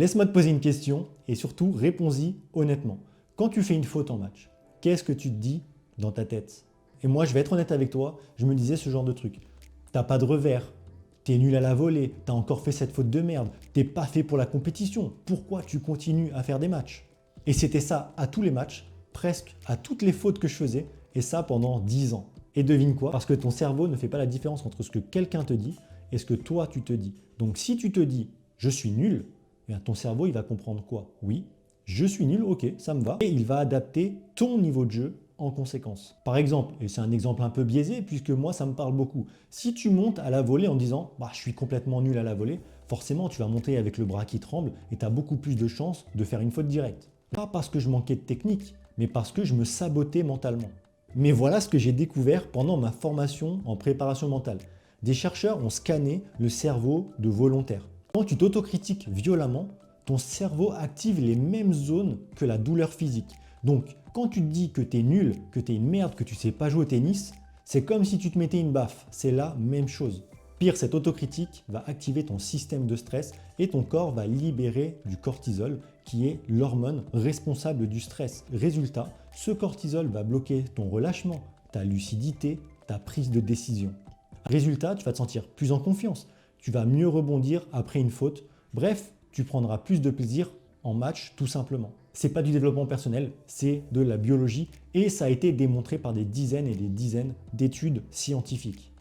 Laisse-moi te poser une question et surtout réponds-y honnêtement. Quand tu fais une faute en match, qu'est-ce que tu te dis dans ta tête? Et moi, je vais être honnête avec toi, je me disais ce genre de truc. T'as pas de revers, t'es nul à la volée, t'as encore fait cette faute de merde, t'es pas fait pour la compétition, pourquoi tu continues à faire des matchs? Et c'était ça à tous les matchs, presque à toutes les fautes que je faisais, et ça pendant 10 ans. Et devine quoi? Parce que ton cerveau ne fait pas la différence entre ce que quelqu'un te dit et ce que toi tu te dis. Donc si tu te dis je suis nul, eh bien, ton cerveau il va comprendre quoi? Oui, je suis nul, ok, ça me va. Et il va adapter ton niveau de jeu en conséquence. Par exemple, et c'est un exemple un peu biaisé puisque moi ça me parle beaucoup, si tu montes à la volée en disant bah, je suis complètement nul à la volée, forcément tu vas monter avec le bras qui tremble et tu as beaucoup plus de chances de faire une faute directe. Pas parce que je manquais de technique, mais parce que je me sabotais mentalement. Mais voilà ce que j'ai découvert pendant ma formation en préparation mentale. Des chercheurs ont scanné le cerveau de volontaires. Quand tu t'autocritiques violemment, ton cerveau active les mêmes zones que la douleur physique. Donc, quand tu te dis que tu es nul, que tu es une merde, que tu sais pas jouer au tennis, c'est comme si tu te mettais une baffe. C'est la même chose. Pire, cette autocritique va activer ton système de stress et ton corps va libérer du cortisol, qui est l'hormone responsable du stress. Résultat, ce cortisol va bloquer ton relâchement, ta lucidité, ta prise de décision. Résultat, tu vas te sentir plus en confiance, tu vas mieux rebondir après une faute. Bref, tu prendras plus de plaisir en match tout simplement. C'est pas du développement personnel, c'est de la biologie et ça a été démontré par des dizaines et des dizaines d'études scientifiques.